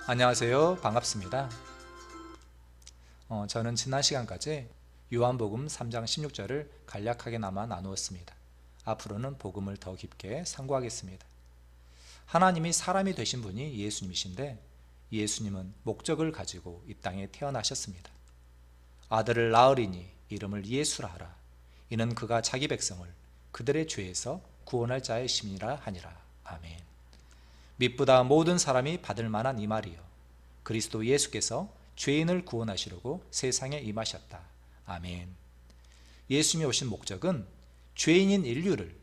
안녕하세요. 반갑습니다. 저는 지난 시간까지 요한복음 3장 16절을 간략하게나마 나누었습니다. 앞으로는 복음을 더 깊게 상고하겠습니다. 하나님이 사람이 되신 분이 예수님이신데, 예수님은 목적을 가지고 이 땅에 태어나셨습니다. 아들을 낳으리니 이름을 예수라 하라. 이는 그가 자기 백성을 그들의 죄에서 구원할 자의 심이라 하니라. 아멘. 믿보다 모든 사람이 받을 만한 이 말이요, 그리스도 예수께서 죄인을 구원하시려고 세상에 임하셨다. 아멘. 예수님이 오신 목적은 죄인인 인류를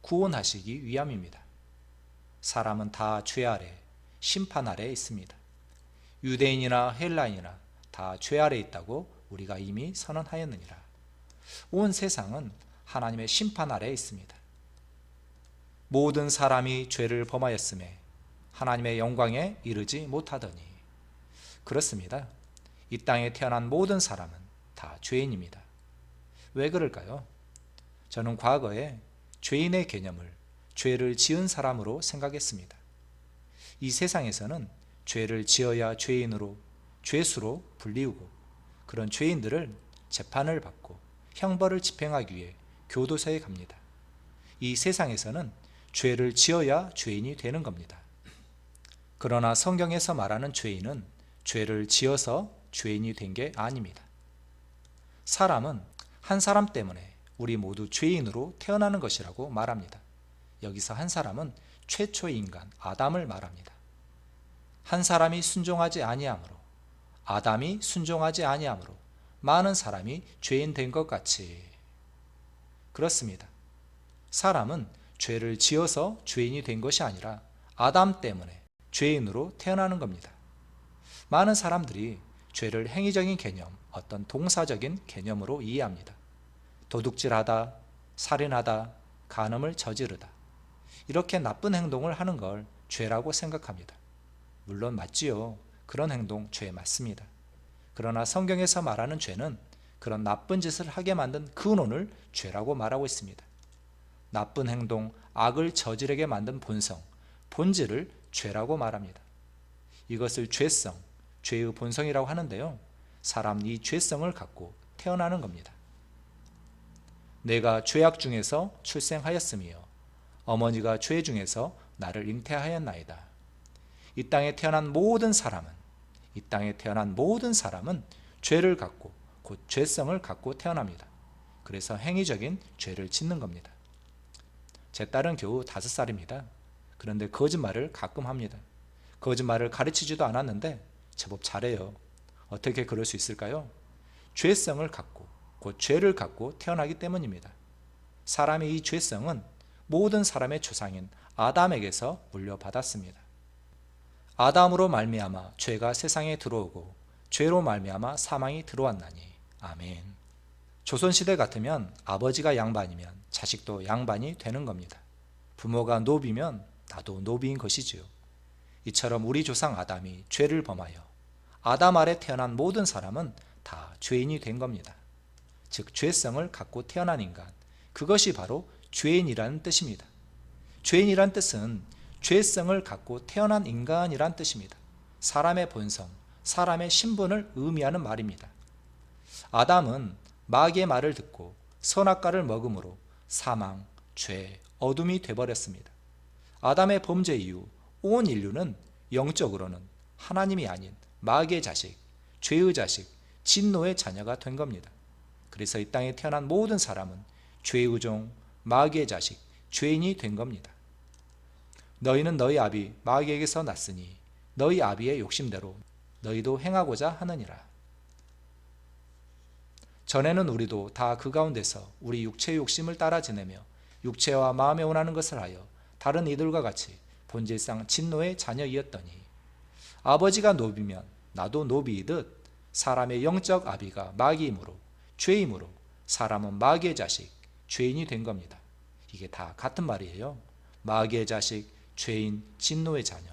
구원하시기 위함입니다. 사람은 다 죄 아래, 심판 아래 있습니다. 유대인이나 헬라인이나 다 죄 아래 있다고 우리가 이미 선언하였느니라. 온 세상은 하나님의 심판 아래 있습니다. 모든 사람이 죄를 범하였음에 하나님의 영광에 이르지 못하더니, 그렇습니다. 이 땅에 태어난 모든 사람은 다 죄인입니다. 왜 그럴까요? 저는 과거에 죄인의 개념을 죄를 지은 사람으로 생각했습니다. 이 세상에서는 죄를 지어야 죄인으로, 죄수로 불리우고, 그런 죄인들을 재판을 받고 형벌을 집행하기 위해 교도소에 갑니다. 이 세상에서는 죄를 지어야 죄인이 되는 겁니다. 그러나 성경에서 말하는 죄인은 죄를 지어서 죄인이 된 게 아닙니다. 사람은 한 사람 때문에 우리 모두 죄인으로 태어나는 것이라고 말합니다. 여기서 한 사람은 최초의 인간 아담을 말합니다. 한 사람이 순종하지 아니하므로, 아담이 순종하지 아니하므로 많은 사람이 죄인 된 것 같이, 그렇습니다. 사람은 죄를 지어서 죄인이 된 것이 아니라 아담 때문에 죄인으로 태어나는 겁니다. 많은 사람들이 죄를 행위적인 개념, 어떤 동사적인 개념으로 이해합니다. 도둑질하다, 살인하다, 간음을 저지르다, 이렇게 나쁜 행동을 하는 걸 죄라고 생각합니다. 물론 맞지요. 그런 행동 죄 맞습니다. 그러나 성경에서 말하는 죄는 그런 나쁜 짓을 하게 만든 근원을 죄라고 말하고 있습니다. 나쁜 행동, 악을 저지르게 만든 본성, 본질을 죄라고 말합니다. 이것을 죄성, 죄의 본성이라고 하는데요, 사람은 이 죄성을 갖고 태어나는 겁니다. 내가 죄악 중에서 출생하였으며 어머니가 죄 중에서 나를 잉태하였나이다. 이 땅에 태어난 모든 사람은, 이 땅에 태어난 모든 사람은 죄를 갖고, 곧 죄성을 갖고 태어납니다. 그래서 행위적인 죄를 짓는 겁니다. 제 딸은 겨우 5살입니다. 그런데 거짓말을 가끔 합니다. 거짓말을 가르치지도 않았는데 제법 잘해요. 어떻게 그럴 수 있을까요? 죄성을 갖고, 곧 죄를 갖고 태어나기 때문입니다. 사람의 이 죄성은 모든 사람의 조상인 아담에게서 물려받았습니다. 아담으로 말미암아 죄가 세상에 들어오고, 죄로 말미암아 사망이 들어왔나니. 아멘. 조선시대 같으면 아버지가 양반이면 자식도 양반이 되는 겁니다. 부모가 노비면 나도 노비인 것이지요. 이처럼 우리 조상 아담이 죄를 범하여 아담 아래 태어난 모든 사람은 다 죄인이 된 겁니다. 즉 죄성을 갖고 태어난 인간, 그것이 바로 죄인이라는 뜻입니다. 죄인이란 뜻은 죄성을 갖고 태어난 인간이란 뜻입니다. 사람의 본성, 사람의 신분을 의미하는 말입니다. 아담은 마귀의 말을 듣고 선악과를 먹음으로 사망, 죄, 어둠이 되어버렸습니다. 아담의 범죄 이후 온 인류는 영적으로는 하나님이 아닌 마귀의 자식, 죄의 자식, 진노의 자녀가 된 겁니다. 그래서 이 땅에 태어난 모든 사람은 죄의 종, 마귀의 자식, 죄인이 된 겁니다. 너희는 너희 아비 마귀에게서 났으니 너희 아비의 욕심대로 너희도 행하고자 하느니라. 전에는 우리도 다 그 가운데서 우리 육체의 욕심을 따라 지내며 육체와 마음에 원하는 것을 하여 다른 이들과 같이 본질상 진노의 자녀이었더니, 아버지가 노비면 나도 노비이듯 사람의 영적 아비가 마귀이므로, 죄이므로 사람은 마귀의 자식, 죄인이 된 겁니다. 이게 다 같은 말이에요. 마귀의 자식, 죄인, 진노의 자녀.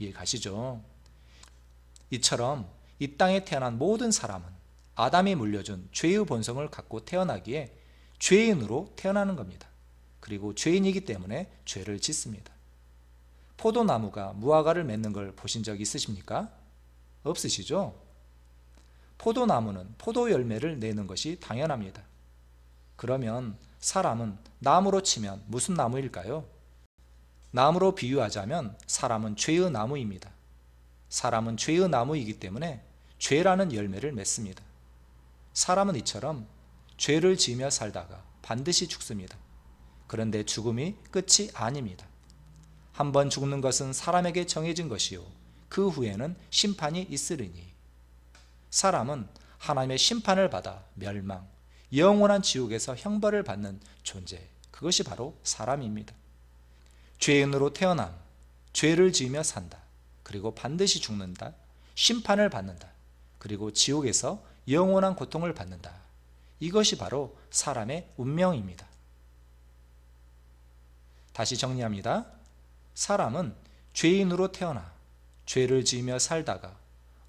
이해 가시죠? 이처럼 이 땅에 태어난 모든 사람은 아담이 물려준 죄의 본성을 갖고 태어나기에 죄인으로 태어나는 겁니다. 그리고 죄인이기 때문에 죄를 짓습니다. 포도나무가 무화과를 맺는 걸 보신 적 있으십니까? 없으시죠? 포도나무는 포도 열매를 내는 것이 당연합니다. 그러면 사람은 나무로 치면 무슨 나무일까요? 나무로 비유하자면 사람은 죄의 나무입니다. 사람은 죄의 나무이기 때문에 죄라는 열매를 맺습니다. 사람은 이처럼 죄를 지으며 살다가 반드시 죽습니다. 그런데 죽음이 끝이 아닙니다. 한번 죽는 것은 사람에게 정해진 것이요 그 후에는 심판이 있으리니 사람은 하나님의 심판을 받아 멸망, 영원한 지옥에서 형벌을 받는 존재, 그것이 바로 사람입니다. 죄인으로 태어남, 죄를 지으며 산다. 그리고 반드시 죽는다. 심판을 받는다. 그리고 지옥에서 영원한 고통을 받는다. 이것이 바로 사람의 운명입니다. 다시 정리합니다. 사람은 죄인으로 태어나 죄를 지으며 살다가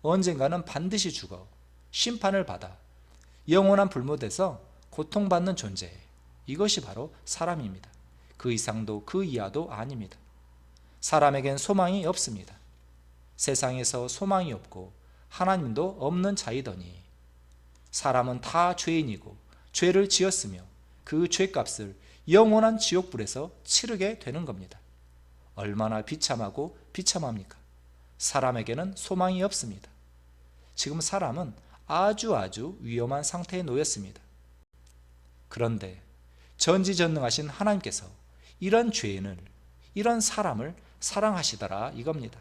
언젠가는 반드시 죽어 심판을 받아 영원한 불못에서 고통받는 존재, 이것이 바로 사람입니다. 그 이상도 그 이하도 아닙니다. 사람에겐 소망이 없습니다. 세상에서 소망이 없고 하나님도 없는 자이더니 사람은 다 죄인이고 죄를 지었으며 그 죄값을 영원한 지옥불에서 치르게 되는 겁니다. 얼마나 비참하고 비참합니까? 사람에게는 소망이 없습니다. 지금 사람은 아주 위험한 상태에 놓였습니다. 그런데 전지전능하신 하나님께서 이런 죄인을, 이런 사람을 사랑하시더라 이겁니다.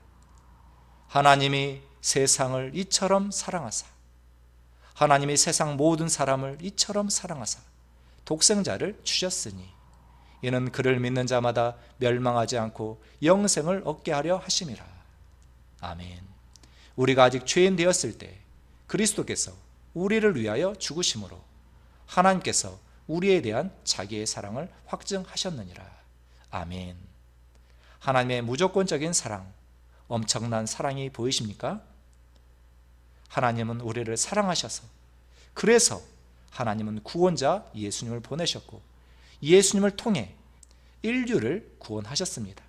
하나님이 세상을 이처럼 사랑하사, 하나님이 세상 모든 사람을 이처럼 사랑하사 독생자를 주셨으니 이는 그를 믿는 자마다 멸망하지 않고 영생을 얻게 하려 하심이라. 아멘. 우리가 아직 죄인 되었을 때 그리스도께서 우리를 위하여 죽으심으로 하나님께서 우리에 대한 자기의 사랑을 확증하셨느니라. 아멘. 하나님의 무조건적인 사랑, 엄청난 사랑이 보이십니까? 하나님은 우리를 사랑하셔서, 그래서 하나님은 구원자 예수님을 보내셨고 예수님을 통해 인류를 구원하셨습니다.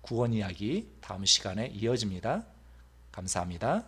구원 이야기 다음 시간에 이어집니다. 감사합니다.